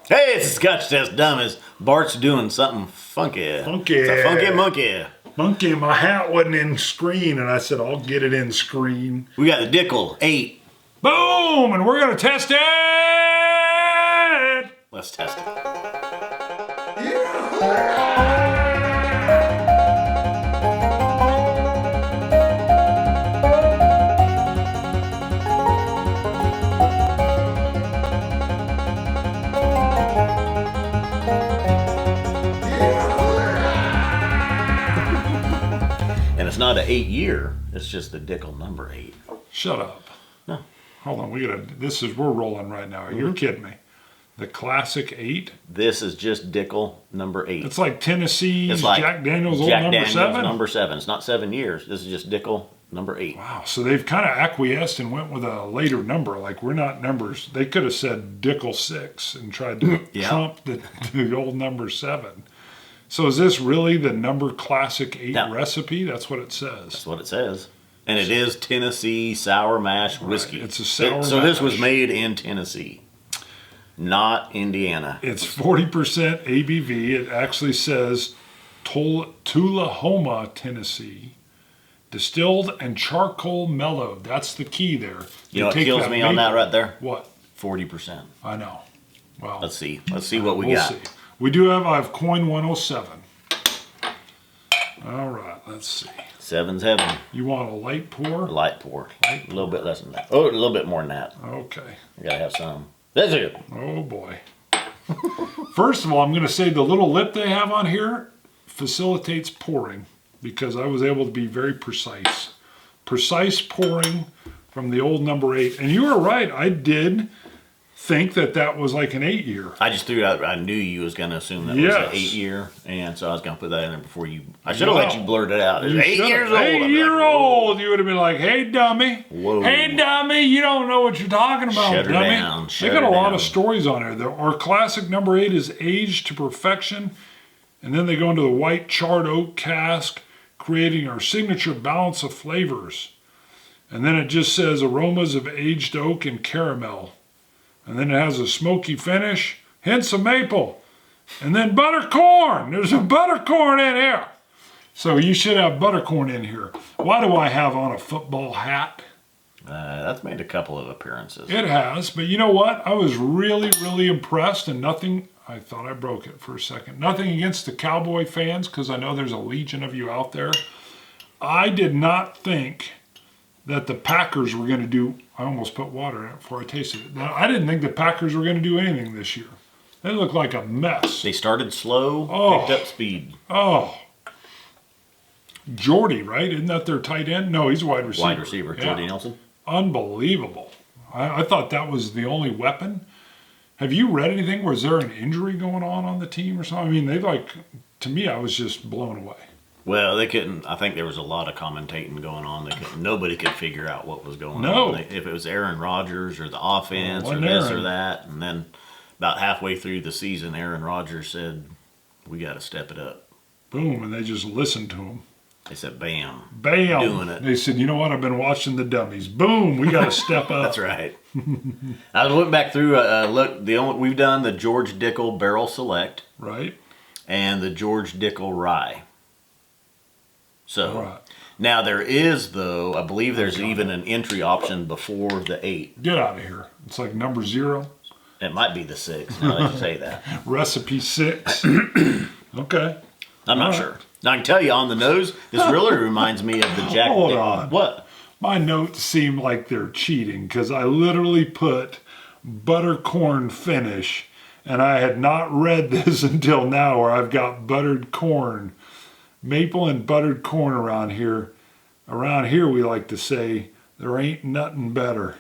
Hey, it's Scotch Test Dummies. Bart's doing something funky. Funky. It's a funky monkey. Monkey, my hat wasn't in screen, and I said, I'll get it in screen. We got the Dickel 8. Boom! And we're going to test it! Let's test it. And it's not an 8-year, it's just the Dickel number 8. Shut up. No. Hold on, we're rolling right now. You're kidding me. The classic 8? This is just Dickel number 8. It's like Tennessee's It's like Jack Daniel's old Jack number Daniel's 7? number 7. It's not 7 years. This is just Dickel number 8. Wow, so they've kind of acquiesced and went with a later number. Like, we're not numbers. They could have said Dickel 6 and tried to trump the old number 7. So is this really the number classic 8 recipe? That's what it says. That's what it says. And it is Tennessee sour mash whiskey. It's a sour mash. So this was made in Tennessee, not Indiana. It's 40% ABV. It actually says Tullahoma, Tennessee. Distilled and charcoal mellowed. That's the key there. You know what kills me on that right there? What? 40%. I know. Well, let's see. Let's see what we got. See. We do have, I have coin 107. All right, let's see. 7's heaven. You want a light pour? Light pour. A little bit less than that. Oh, a little bit more than that. Okay. You gotta have some. That's it. Oh boy. First of all, I'm going to say the little lip they have on here facilitates pouring because I was able to be very precise. Precise pouring from the old number 8. And you were right. I did think that was like an 8-year. I just threw it out. I knew you was gonna assume that was an 8-year, and so I was gonna put that in there before you. I should have let you blurt it out. It's 8 years old. 8-year-old. You would have been like, "Hey, dummy! Whoa. Hey, dummy! You don't know what you're talking about, Shut her dummy." down. They got a lot of stories on here. Our classic number 8 is aged to perfection, and then they go into the white charred oak cask, creating our signature balance of flavors. And then it just says aromas of aged oak and caramel. And then it has a smoky finish, hints of maple, and then buttercorn. There's a buttercorn in here. So you should have buttercorn in here. Why do I have on a football hat? That's made a couple of appearances. It has, but you know what? I was really, really impressed, and nothing, I thought I broke it for a second. Nothing against the Cowboy fans, because I know there's a legion of you out there. I did not think that the Packers were going to do, I almost put water in it before I tasted it. Now, I didn't think the Packers were going to do anything this year. They looked like a mess. They started slow, picked up speed. Oh. Jordy, right? Isn't that their tight end? No, he's a wide receiver. Wide receiver, Jordy Nelson. Unbelievable. I thought that was the only weapon. Have you read anything? Was there an injury going on the team or something? I mean, to me, I was just blown away. Well, they couldn't. I think there was a lot of commentating going on. Nobody could figure out what was going on. If it was Aaron Rodgers or the offense or this or that. And then about halfway through the season, Aaron Rodgers said, "We got to step it up." Boom, and they just listened to him. They said, "Bam, bam, doing it." They said, "You know what? I've been watching the Dummies. Boom, we got to step up." That's right. I went back through. We've done the George Dickel Barrel Select, right, and the George Dickel Rye. So now there is, though, I believe there's even an entry option before the 8. Get out of here. It's like number 0. It might be the 6, now that you say that. Recipe 6. Okay. I'm not sure. Now, I can tell you on the nose, this really reminds me of the Jack. Hold on. What? My notes seem like they're cheating because I literally put buttercorn finish, and I had not read this until now where I've got buttered corn. Maple and buttered corn around here. Around here we like to say, there ain't nothing better.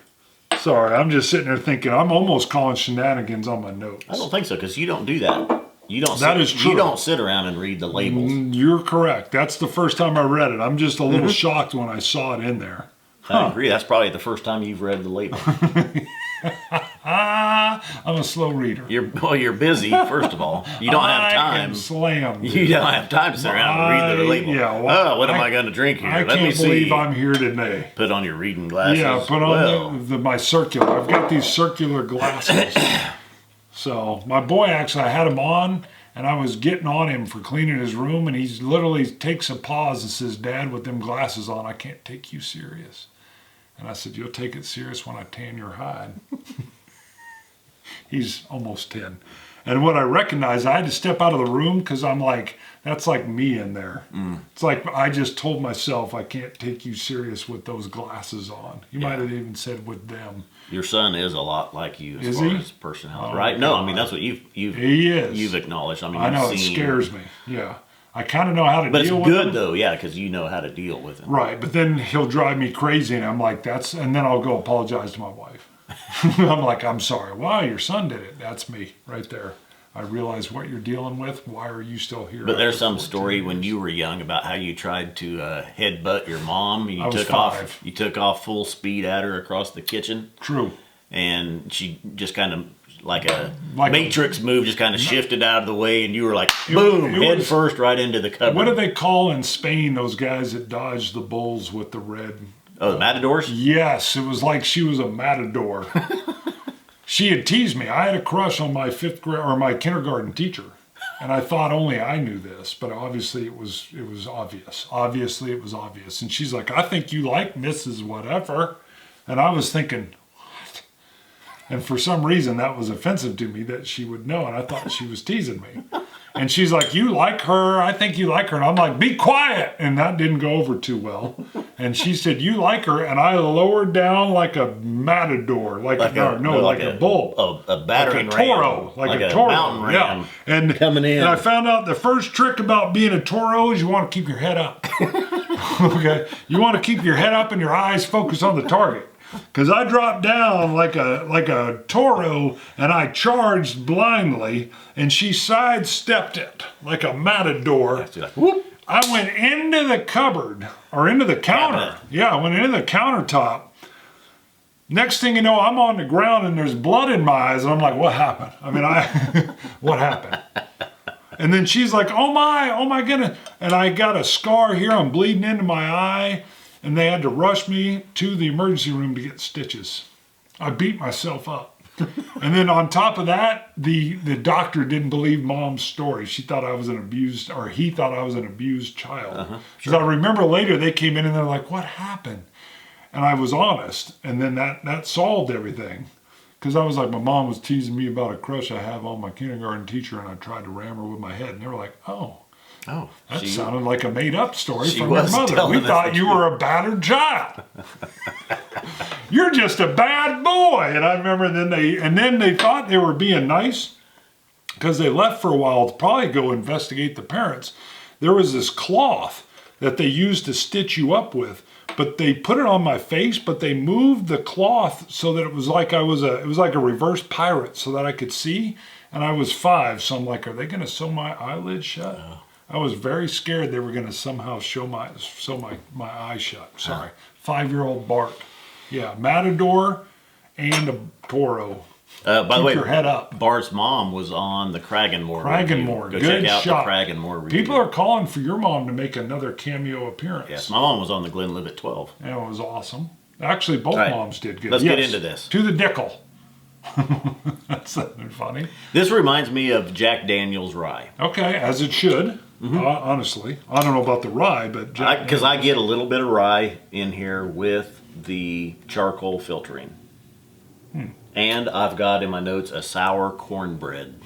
Sorry, I'm just sitting there thinking, I'm almost calling shenanigans on my notes. I don't think so, because you don't do that. That is true. You don't sit around and read the labels. You're correct. That's the first time I read it. I'm just a little shocked when I saw it in there. I agree. That's probably the first time you've read the label. I'm a slow reader. You're busy, first of all. You don't have time. I am slammed. You don't have time to sit around and read the label. Yeah, well, what am I going to drink here? Let me see. Believe I'm here today. Put on your reading glasses. Yeah, put on my circular. I've got these circular glasses. So my boy, actually, I had him on, and I was getting on him for cleaning his room, and he literally takes a pause and says, "Dad, with them glasses on, I can't take you serious." And I said, "You'll take it serious when I tan your hide." He's almost 10. And what I recognized, I had to step out of the room because I'm like, that's like me in there. It's like I just told myself I can't take you serious with those glasses on. You might have even said with them. Your son is a lot like you as far as personality, Oh, right? No, I mean that's what he is. you've acknowledged. I mean, I know it scares me. Yeah, I kind of know how to deal with him. But it's good though, yeah, because you know how to deal with him. Right, but then he'll drive me crazy, and I'm like, and then I'll go apologize to my wife. I'm like, "I'm sorry." "Wow, your son did it." That's me right there. I realize what you're dealing with. Why are you still here? But there's some story when you were young about how you tried to headbutt your mom. I was 5. You took off full speed at her across the kitchen. True. And she just kind of like a Matrix move, just kind of shifted out of the way, and you were like, boom, head first right into the cupboard. What do they call in Spain those guys that dodge the bulls with the red? Oh, the matadors? Yes, it was like she was a matador. She had teased me. I had a crush on my my kindergarten teacher, and I thought only I knew this, but obviously it was obvious. Obviously it was obvious. And she's like, "I think you like Mrs. Whatever," and I was thinking, what? And for some reason that was offensive to me that she would know, and I thought she was teasing me. And she's like, "You like her, I think you like her." And I'm like, "Be quiet." And that didn't go over too well. And she said, "You like her." And I lowered down like a matador, like a bull. A battering like a Toro. ram. Like a Toro. Mountain ram. Yeah. And coming in. And I found out the first trick about being a Toro is you want to keep your head up. Okay? You want to keep your head up and your eyes focused on the target. Because I dropped down like a Toro, and I charged blindly, and she sidestepped it like a matador. Like, whoop. I went into the cupboard, or into the counter. Yeah, I went into the countertop. Next thing you know, I'm on the ground, and there's blood in my eyes, and I'm like, what happened? I mean, what happened? And then she's like, oh my goodness. And I got a scar here, I'm bleeding into my eye. And they had to rush me to the emergency room to get stitches. I beat myself up. And then on top of that, the doctor didn't believe Mom's story. She thought I was he thought I was an abused child. Because I remember later they came in and they're like, what happened? And I was honest. And then that solved everything. Because I was like, my mom was teasing me about a crush I have on my kindergarten teacher, and I tried to ram her with my head. And they were like, oh. That sounded like a made-up story from your mother. We thought you were a battered child. You're just a bad boy. And I remember then they thought they were being nice because they left for a while to probably go investigate the parents. There was this cloth that they used to stitch you up with, but they put it on my face, but they moved the cloth so that it was like it was like a reverse pirate so that I could see. And I was 5, so I'm like, are they going to sew my eyelid shut? No. I was very scared they were going to somehow sew my eye shut. Sorry. 5-year-old Bart. Yeah, matador and a Toro. By the way, your head up. Bart's mom was on the Cragganmore review. Go Good check out shot. the Cragganmore review. People are calling for your mom to make another cameo appearance. Yes, my mom was on the Glenlivet 12. And it was awesome. Actually, both moms did good. Let's get into this. To the Dickel. That's something funny. This reminds me of Jack Daniel's rye. Okay, as it should. Honestly, I don't know about the rye, but because I get a little bit of rye in here with the charcoal filtering, and I've got in my notes a sour cornbread.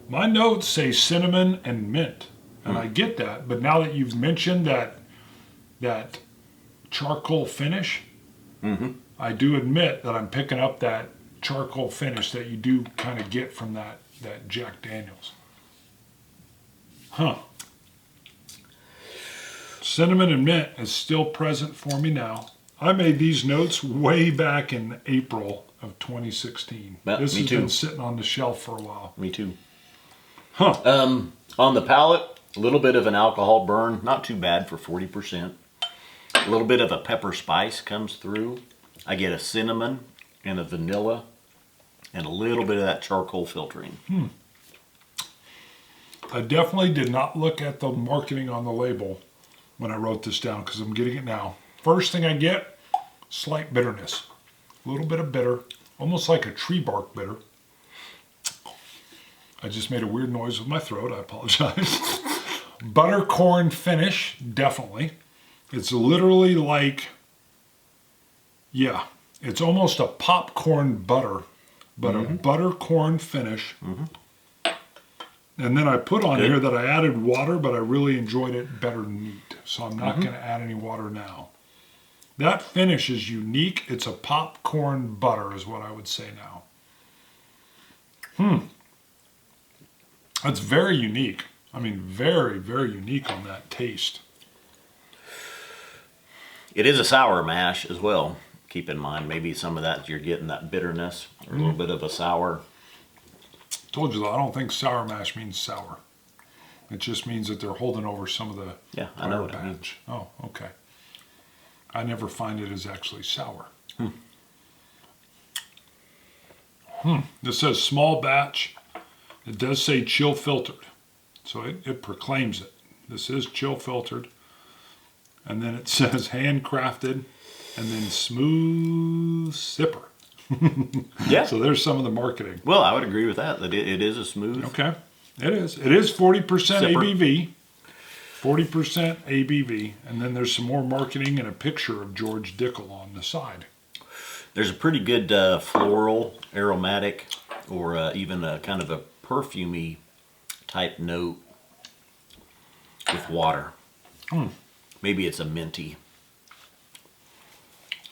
My notes say cinnamon and mint, and I get that. But now that you've mentioned that charcoal finish, I do admit that I'm picking up that charcoal finish that you do kind of get from that Jack Daniel's. Cinnamon and mint is still present for me now. I made these notes way back in April of 2016. This has been sitting on the shelf for a while. Me too. On the palate, a little bit of an alcohol burn, not too bad for 40%. A little bit of a pepper spice comes through. I get a cinnamon and a vanilla and a little bit of that charcoal filtering. I definitely did not look at the marketing on the label when I wrote this down because I'm getting it now. First thing I get, slight bitterness. A little bit of bitter, almost like a tree bark bitter. I just made a weird noise with my throat. I apologize. Buttercorn finish, definitely. It's literally like, yeah, it's almost a popcorn butter, but a buttercorn finish. And then I put on here that I added water, but I really enjoyed it better neat. So I'm not going to add any water now. That finish is unique. It's a popcorn butter is what I would say now. That's very unique. I mean, very, very unique on that taste. It is a sour mash as well. Keep in mind, maybe some of that you're getting that bitterness or a little bit of a sour. Told you, I don't think sour mash means sour. It just means that they're holding over some of the I know what it means. Oh, okay. I never find it as actually sour. This says small batch. It does say chill filtered. So it proclaims it. This is chill filtered. And then it says handcrafted and then smooth sipper. Yeah. So there's some of the marketing. Well, I would agree with that. That it is a smooth. Okay. It is. It is 40% ABV. 40% ABV. And then there's some more marketing and a picture of George Dickel on the side. There's a pretty good floral, aromatic, or even a kind of a perfumey type note with water. Maybe it's a minty.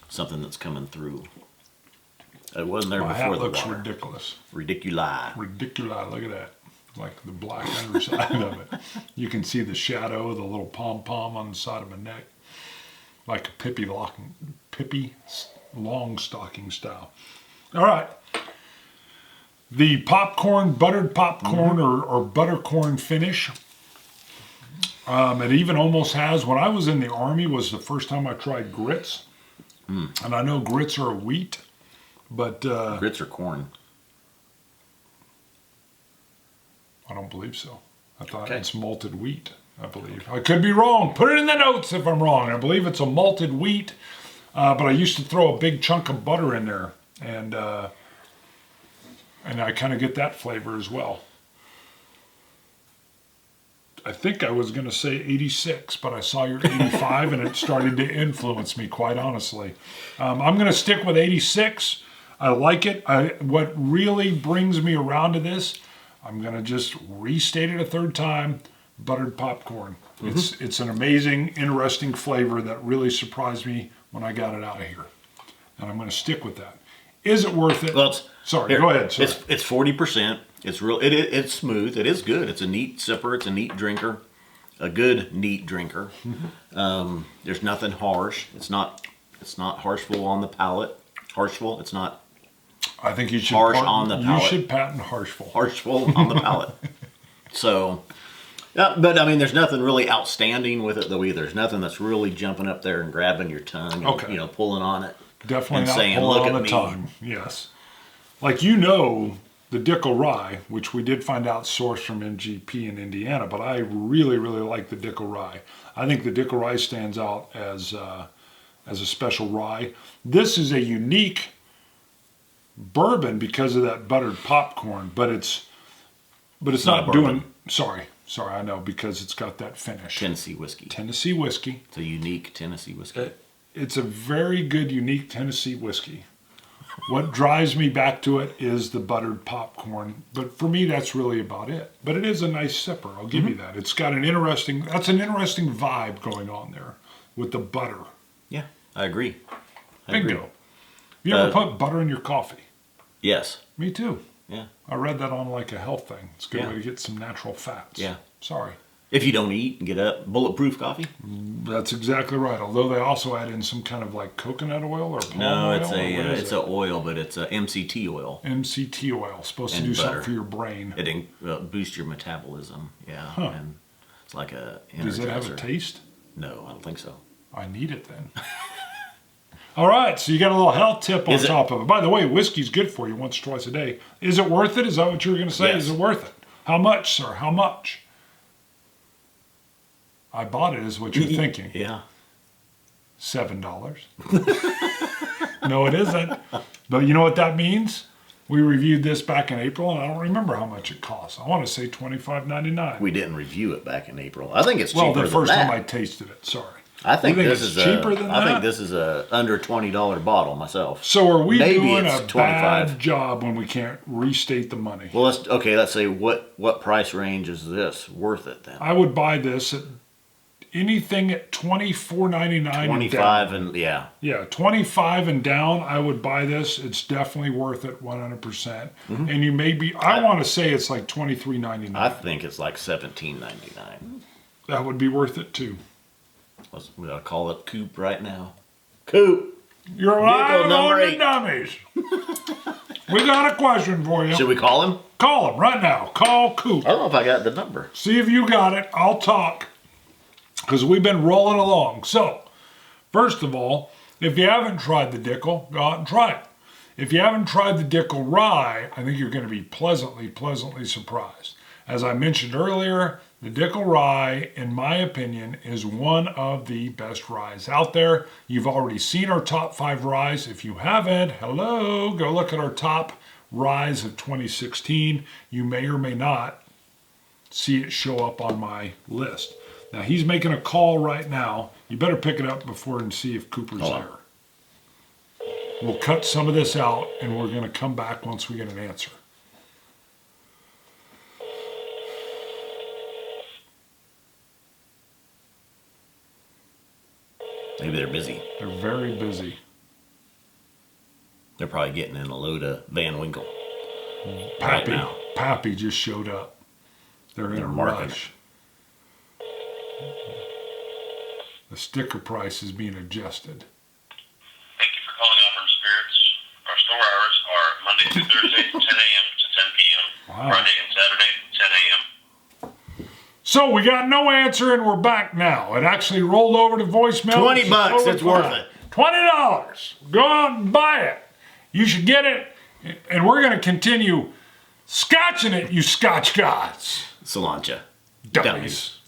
Something that's coming through. It wasn't there My before hat the looks water. ridiculous. Ridiculi. Ridiculous. Look at that. Like the black underside of it. You can see the shadow of the little pom-pom on the side of my neck. Like a Pippi Longstocking style. All right. The popcorn, buttered popcorn or buttercorn finish. It even almost has, when I was in the Army, was the first time I tried grits. And I know grits are a wheat, but... grits are corn. I don't believe so. I thought it's malted wheat, I believe. I could be wrong. Put it in the notes if I'm wrong. I believe it's a malted wheat, but I used to throw a big chunk of butter in there, and I kind of get that flavor as well. I think I was going to say 86, but I saw your 85, and it started to influence me, quite honestly. I'm going to stick with 86. I like it. What really brings me around to this, I'm going to just restate it a third time, buttered popcorn. It's an amazing, interesting flavor that really surprised me when I got it out of here. And I'm going to stick with that. Is it worth it? Well, go ahead. Sorry. It's 40%. It's real. It's smooth. It is good. It's a neat sipper. It's a neat drinker. A good neat drinker. There's nothing harsh. It's not harshful on the palate. Harshful. It's not. I think you should on the palate. You should patent harshful. Harshful on the palate. So, but I mean, there's nothing really outstanding with it though either. There's nothing that's really jumping up there and grabbing your tongue. And, pulling on it. Definitely and not saying, pulling "Look on at the me." tongue. Yes. Like the Dickel Rye, which we did find out sourced from MGP in Indiana, but I really, really like the Dickel Rye. I think the Dickel Rye stands out as a special rye. This is a unique bourbon because of that buttered popcorn, but it's not doing. Sorry, I know, because it's got that finish. Tennessee whiskey. It's a unique Tennessee whiskey. It's a very good, unique Tennessee whiskey. What drives me back to it is the buttered popcorn, but for me, that's really about it. But it is a nice sipper, I'll give you that. It's got an interesting vibe going on there with the butter. Yeah, I agree. Bingo. You ever put butter in your coffee? Yes. Me too. Yeah. I read that on like a health thing. It's a good way to get some natural fats. Yeah. Sorry. If you don't eat and get up, bulletproof coffee? That's exactly right. Although they also add in some kind of like coconut oil or palm oil. No, it's a oil, but it's a MCT oil. MCT oil. Supposed to do something for your brain. It boosts your metabolism. Yeah. Huh. And it's like a energizer. Does it have a taste? No, I don't think so. I need it then. All right, so you got a little health tip on top of it. By the way, whiskey's good for you once or twice a day. Is it worth it? Is that what you were going to say? Yes. Is it worth it? How much, sir? How much? I bought it, is what you're thinking. Yeah. $7. No, it isn't. But you know what that means? We reviewed this back in April, and I don't remember how much it cost. I want to say $25.99. We didn't review it back in April. I think it's cheaper than that. Well, the first time I tasted it, sorry. I think You this is cheaper than that? I think this is a under $20 bottle myself. So are we Maybe doing it's a 25. bad job when we can't restate the money? Well, let's say what price range is this worth it then? I would buy this at anything at $24.99. 25 and yeah. Yeah, 25 and down. I would buy this. It's definitely worth it, 100%. Mm-hmm. And you maybe I want to say it's like $23.99. I think it's like $17.99. That would be worth it too. We'll call it Coop right now. Coop. You're live on the Dummies. We got a question for you. Should we call him? Call him right now. Call Coop. I don't know if I got the number. See if you got it. I'll talk. Because we've been rolling along. So, first of all, if you haven't tried the Dickel, go out and try it. If you haven't tried the Dickel Rye, I think you're going to be pleasantly surprised. As I mentioned earlier, the Dickel Rye, in my opinion, is one of the best ryes out there. You've already seen our top 5 ryes. If you haven't, hello, go look at our top ryes of 2016. You may or may not see it show up on my list. Now, he's making a call right now. You better pick it up before and see if Cooper's there. We'll cut some of this out, and we're going to come back once we get an answer. Maybe they're busy. They're very busy. They're probably getting in a load of Van Winkle. Pappy, right now. Pappy just showed up. They're in a rush. The sticker price is being adjusted. Thank you for calling Auburn Spirits. Our store hours are Monday through Thursday, 10 a.m. to 10 p.m. Wow. Friday and Saturday, 10 a.m. So we got no answer, and we're back now. It actually rolled over to voicemail. $20, it's worth it. $20. Go out and buy it. You should get it, and we're going to continue scotching it, you Scotch gods. Cilantro. Dummies.